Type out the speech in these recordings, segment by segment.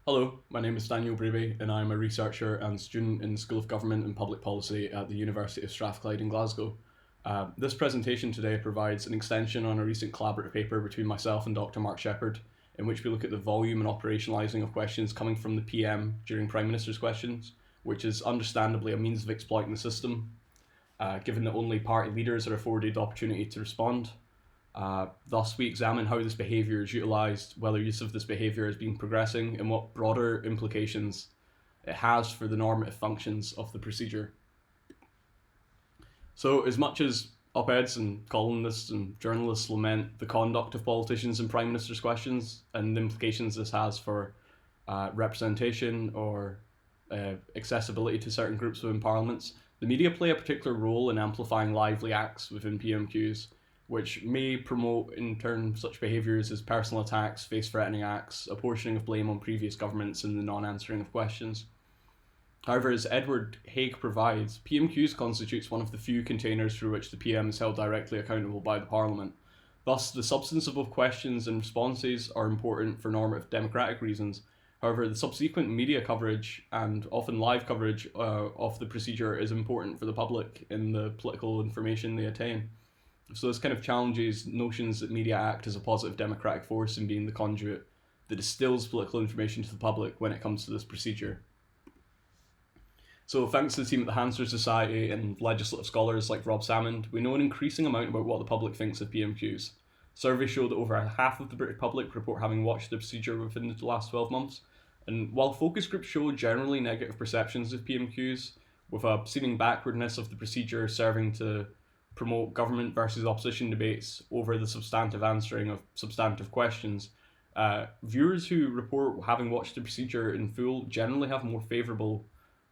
Hello, my name is Daniel Braby, and I'm a researcher and student in the School of Government and Public Policy at the University of Strathclyde in Glasgow. This presentation today provides an extension on a recent collaborative paper between myself and Dr. Mark Shepherd, in which we look at the volume and operationalising of questions coming from the PM during Prime Minister's questions, which is understandably a means of exploiting the system, given that only party leaders are afforded the opportunity to respond. Thus, we examine how this behaviour is utilised, whether use of this behaviour has been progressing, and what broader implications it has for the normative functions of the procedure. So, as much as op-eds and columnists and journalists lament the conduct of politicians in Prime Minister's questions and the implications this has for representation or accessibility to certain groups within parliaments, the media play a particular role in amplifying lively acts within PMQs, which may promote in turn such behaviours as personal attacks, face-threatening acts, apportioning of blame on previous governments, and the non-answering of questions. However, as Edward Haig provides, PMQs constitutes one of the few containers through which the PM is held directly accountable by the Parliament. Thus, the substance of both questions and responses are important for normative democratic reasons. However, the subsequent media coverage and often live coverage of the procedure is important for the public in the political information they attain. So this kind of challenges notions that media act as a positive democratic force in being the conduit that distills political information to the public when it comes to this procedure. So thanks to the team at the Hansard Society and legislative scholars like Rob Salmond, we know an increasing amount about what the public thinks of PMQs. Surveys show that over half of the British public report having watched the procedure within the last 12 months. And while focus groups show generally negative perceptions of PMQs, with a seeming backwardness of the procedure serving to promote government versus opposition debates over the substantive answering of substantive questions, viewers who report having watched the procedure in full generally have more favourable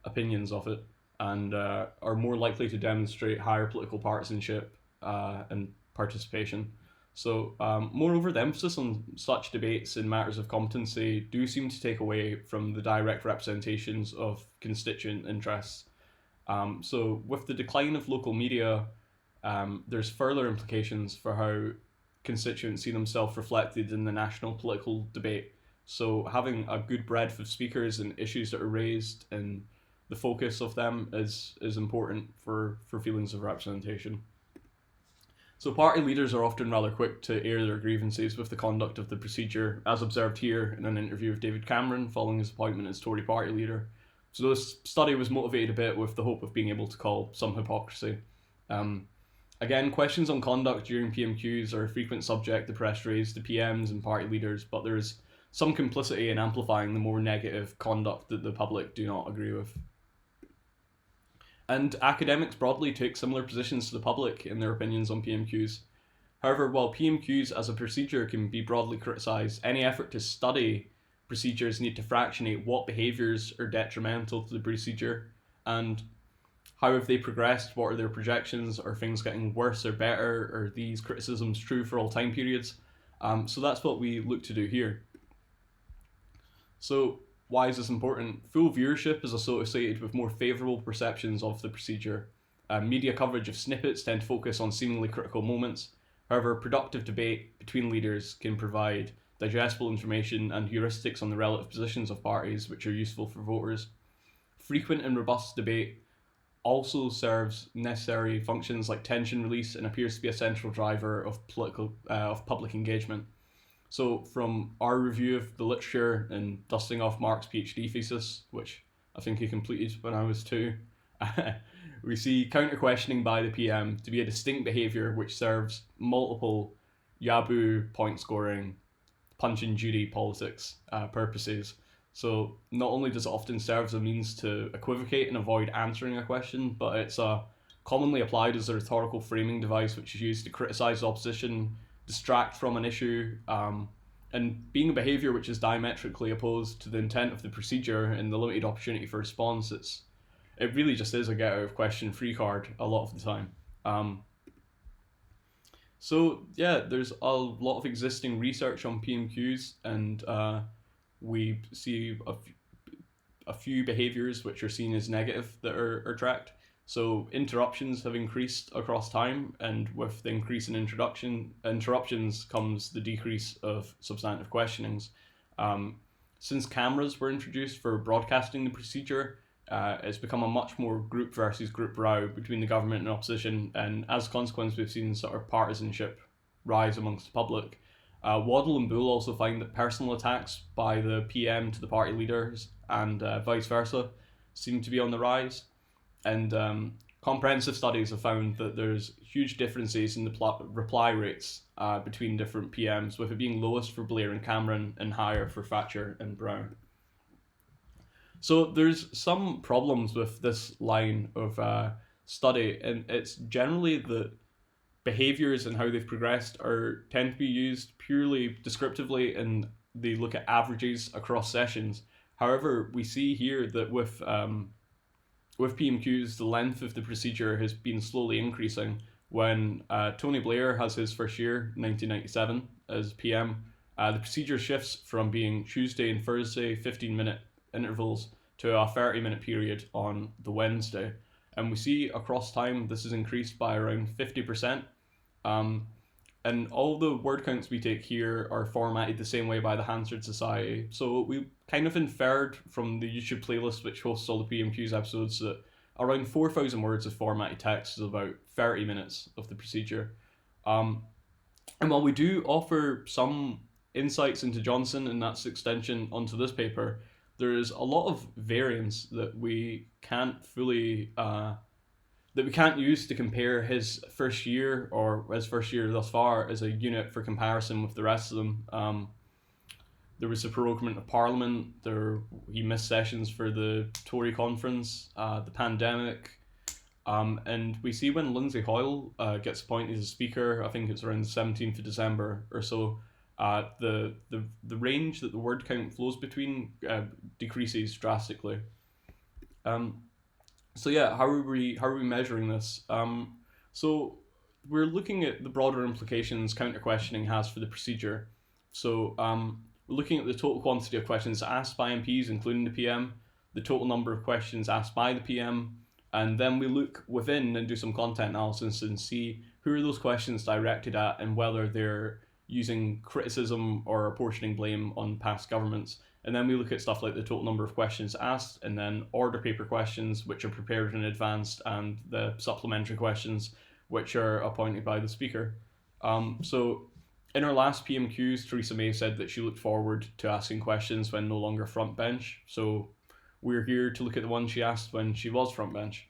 opinions of it and are more likely to demonstrate higher political partisanship and participation. So, moreover, the emphasis on such debates in matters of competency do seem to take away from the direct representations of constituent interests. So, with the decline of local media, there's further implications for how constituents see themselves reflected in the national political debate. So having a good breadth of speakers and issues that are raised and the focus of them is important for feelings of representation. So party leaders are often rather quick to air their grievances with the conduct of the procedure, as observed here in an interview with David Cameron following his appointment as Tory party leader. So this study was motivated a bit with the hope of being able to call some hypocrisy. Again, questions on conduct during PMQs are a frequent subject the press raise to PMs and party leaders, but there's some complicity in amplifying the more negative conduct that the public do not agree with. And academics broadly take similar positions to the public in their opinions on PMQs. However, while PMQs as a procedure can be broadly criticised, any effort to study procedures need to fractionate what behaviours are detrimental to the procedure and how have they progressed, what are their projections, are things getting worse or better, are these criticisms true for all time periods? So that's what we look to do here. So why is this important? Full viewership is associated with more favourable perceptions of the procedure. Media coverage of snippets tend to focus on seemingly critical moments. However, productive debate between leaders can provide digestible information and heuristics on the relative positions of parties which are useful for voters. Frequent and robust debate also serves necessary functions like tension release and appears to be a central driver of public engagement. So from our review of the literature and dusting off Mark's PhD thesis, which I think he completed when I was 2, we see counter-questioning by the PM to be a distinct behaviour which serves multiple Yaboo point scoring, punch and judy politics purposes. So not only does it often serve as a means to equivocate and avoid answering a question, but it's commonly applied as a rhetorical framing device which is used to criticise the opposition, distract from an issue, and being a behaviour which is diametrically opposed to the intent of the procedure and the limited opportunity for response, it really just is a get out of question free card a lot of the time. So yeah, there's a lot of existing research on PMQs, and we see a few behaviours which are seen as negative that are tracked. So interruptions have increased across time, and with the increase in interruptions comes the decrease of substantive questionings. since cameras were introduced for broadcasting the procedure, it's become a much more group versus group row between the government and opposition, and as a consequence, we've seen sort of partisanship rise amongst the public. Waddle and Bull also find that personal attacks by the PM to the party leaders and vice versa seem to be on the rise. And comprehensive studies have found that there's huge differences in the reply rates between different PMs, with it being lowest for Blair and Cameron and higher for Thatcher and Brown. So there's some problems with this line of study, and it's generally that behaviors and how they've progressed tend to be used purely descriptively, and they look at averages across sessions. However, we see here that with PMQs, the length of the procedure has been slowly increasing. When Tony Blair has his first year, 1997, as PM, the procedure shifts from being Tuesday and Thursday 15-minute intervals to a 30-minute period on the Wednesday. And we see across time this has increased by around 50%. And all the word counts we take here are formatted the same way by the Hansard Society. So we kind of inferred from the YouTube playlist, which hosts all the PMQs episodes, that around 4,000 words of formatted text is about 30 minutes of the procedure. And while we do offer some insights into Johnson, and that's extension onto this paper, there is a lot of variance that we can't fully use to compare his first year thus far as a unit for comparison with the rest of them. There was a proroguement of Parliament. He missed sessions for the Tory conference, the pandemic, and we see when Lindsay Hoyle gets appointed as Speaker. I think it's around the 17th of December or so. The range that the word count flows between decreases drastically. So yeah, how are we measuring this? So we're looking at the broader implications counter questioning has for the procedure. So we're looking at the total quantity of questions asked by MPs, including the PM, the total number of questions asked by the PM, and then we look within and do some content analysis and see who are those questions directed at and whether they're using criticism or apportioning blame on past governments. And then we look at stuff like the total number of questions asked, and then order paper questions, which are prepared in advance, and the supplementary questions, which are appointed by the Speaker. So in her last PMQs, Theresa May said that she looked forward to asking questions when no longer front bench. So we're here to look at the ones she asked when she was front bench.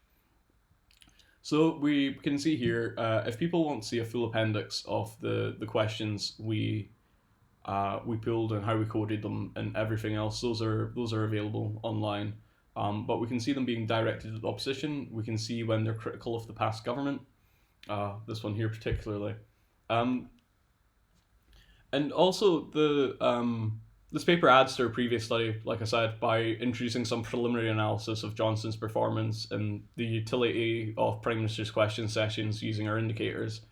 So we can see here, if people want to see a full appendix of the questions we pulled and how we coded them and everything else, those are available online. But we can see them being directed at the opposition. We can see when they're critical of the past government. This one here particularly. And also this paper adds to our previous study, like I said, by introducing some preliminary analysis of Johnson's performance and the utility of Prime Minister's question sessions using our indicators.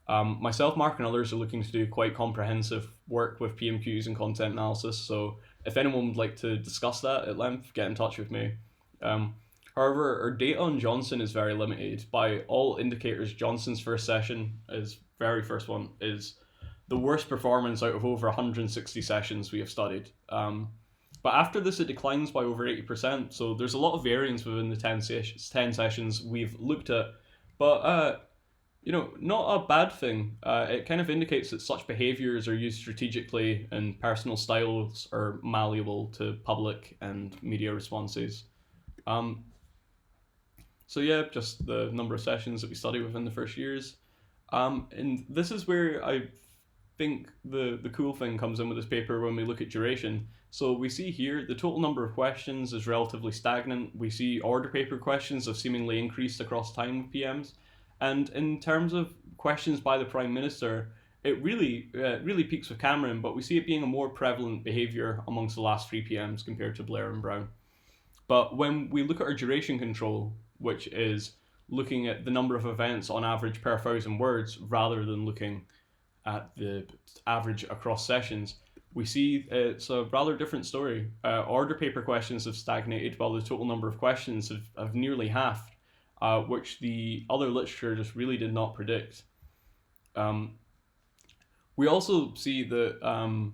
Myself, Mark, and others are looking to do quite comprehensive work with PMQs and content analysis, so if anyone would like to discuss that at length, get in touch with me. However, our data on Johnson is very limited. By all indicators, Johnson's first session, his very first one, is the worst performance out of over 160 sessions we have studied. But after this, it declines by over 80%, so there's a lot of variance within the 10 sessions we've looked at, but not a bad thing. It kind of indicates that such behaviours are used strategically and personal styles are malleable to public and media responses. So yeah, just the number of sessions that we study within the first years. And this is where I think the cool thing comes in with this paper when we look at duration. So we see here the total number of questions is relatively stagnant. We see order paper questions have seemingly increased across time with PMs. And in terms of questions by the Prime Minister, it really peaks with Cameron, but we see it being a more prevalent behaviour amongst the last three PMs compared to Blair and Brown. But when we look at our duration control, which is looking at the number of events on average per 1,000 words rather than looking at the average across sessions, we see it's a rather different story. Order paper questions have stagnated while the total number of questions have nearly halved, which the other literature just really did not predict. We also see that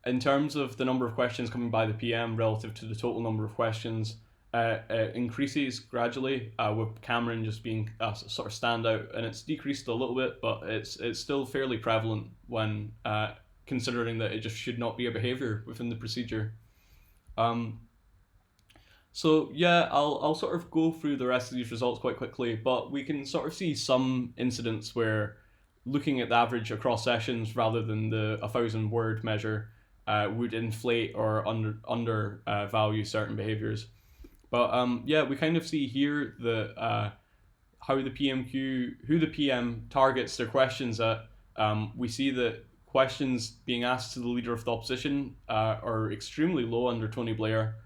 In terms of the number of questions coming by the PM relative to the total number of questions, it increases gradually, with Cameron just being a sort of standout, and it's decreased a little bit, but it's still fairly prevalent when considering that it just should not be a behaviour within the procedure. So yeah, I'll sort of go through the rest of these results quite quickly, but we can sort of see some incidents where looking at the average across sessions rather than the 1,000-word measure would inflate or under value certain behaviors. But yeah, we kind of see here that how the PMQ, who the PM targets their questions at. We see that questions being asked to the leader of the opposition are extremely low under Tony Blair,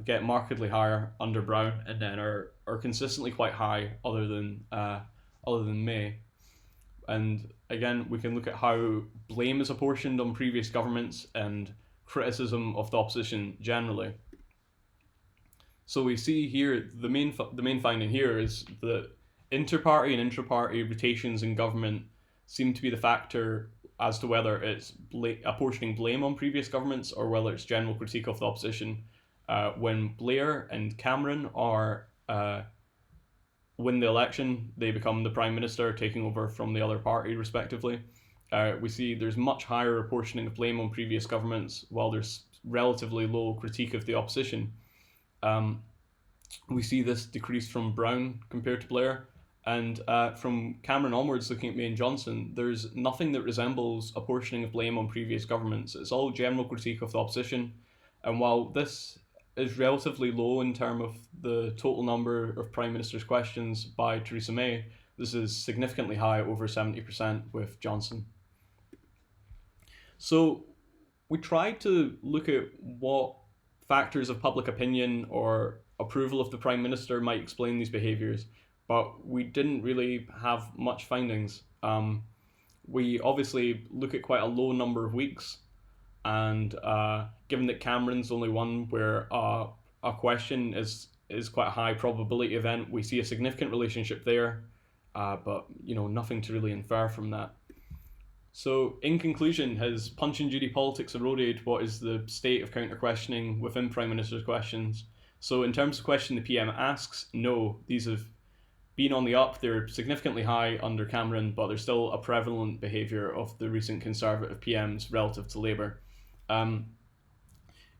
get markedly higher under Brown, and then are consistently quite high other than May. And again, we can look at how blame is apportioned on previous governments and criticism of the opposition generally. So we see here the main finding here is that inter-party and intra-party rotations in government seem to be the factor as to whether it's apportioning blame on previous governments or whether it's general critique of the opposition. When Blair and Cameron are win the election, they become the Prime Minister, taking over from the other party respectively. We see there's much higher apportioning of blame on previous governments, while there's relatively low critique of the opposition. We see this decrease from Brown compared to Blair, and from Cameron onwards, looking at May and Johnson, there's nothing that resembles apportioning of blame on previous governments. It's all general critique of the opposition, and while this is relatively low in terms of the total number of Prime Minister's questions by Theresa May, this is significantly high, over 70% with Johnson. So we tried to look at what factors of public opinion or approval of the Prime Minister might explain these behaviours, but we didn't really have much findings. We obviously look at quite a low number of weeks, and given that Cameron's only one where a question is quite a high probability event, we see a significant relationship there, but nothing to really infer from that. So in conclusion, has Punch and Judy politics eroded what is the state of counter-questioning within Prime Minister's questions? So in terms of question the PM asks, no, these have been on the up. They're significantly high under Cameron, but there's still a prevalent behaviour of the recent Conservative PMs relative to Labour.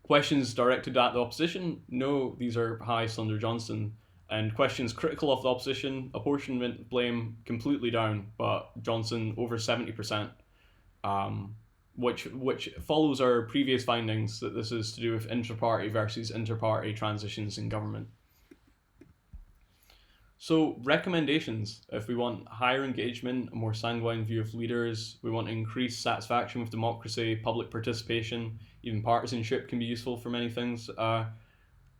Questions directed at the opposition, no, these are highest under Johnson. And questions critical of the opposition, apportionment blame completely down, but Johnson over 70%, which follows our previous findings that this is to do with intra-party versus inter-party transitions in government. So recommendations, if we want higher engagement, a more sanguine view of leaders, we want increased satisfaction with democracy, public participation, even partisanship can be useful for many things.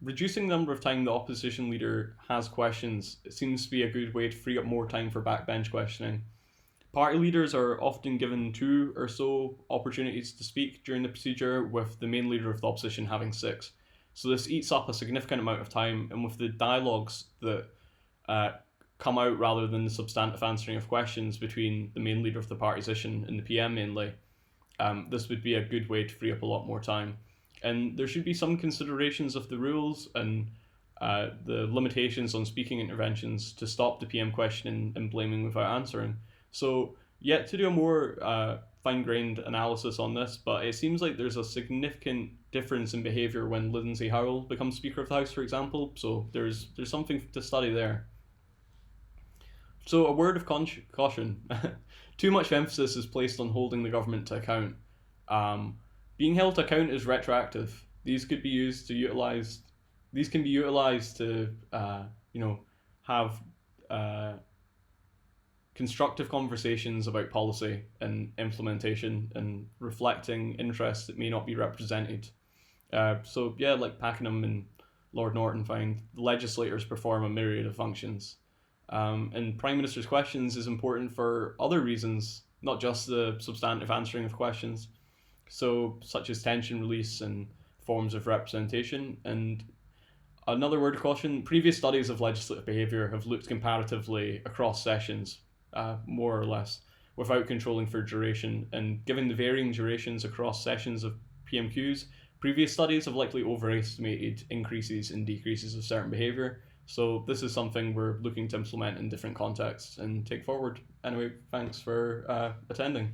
Reducing the number of time the opposition leader has questions, it seems to be a good way to free up more time for backbench questioning. Party leaders are often given 2 or so opportunities to speak during the procedure, with the main leader of the opposition having 6. So this eats up a significant amount of time, and with the dialogues that come out rather than the substantive answering of questions between the main leader of the partisan and the PM mainly, this would be a good way to free up a lot more time. And there should be some considerations of the rules and the limitations on speaking interventions to stop the PM questioning and blaming without answering. So yet to do a more fine-grained analysis on this, but it seems like there's a significant difference in behaviour when Lindsay Howell becomes Speaker of the House, for example, so there's something to study there. So a word of caution. Too much emphasis is placed on holding the government to account. Being held to account is retroactive. These can be utilised to have constructive conversations about policy and implementation and reflecting interests that may not be represented. So yeah, like Pakenham and Lord Norton find, legislators perform a myriad of functions. And Prime Minister's questions is important for other reasons, not just the substantive answering of questions, so such as tension release and forms of representation. And another word of caution, previous studies of legislative behaviour have looked comparatively across sessions, more or less, without controlling for duration, and given the varying durations across sessions of PMQs. Previous studies have likely overestimated increases and decreases of certain behaviour, so this is something we're looking to implement in different contexts and take forward. Anyway, thanks for attending.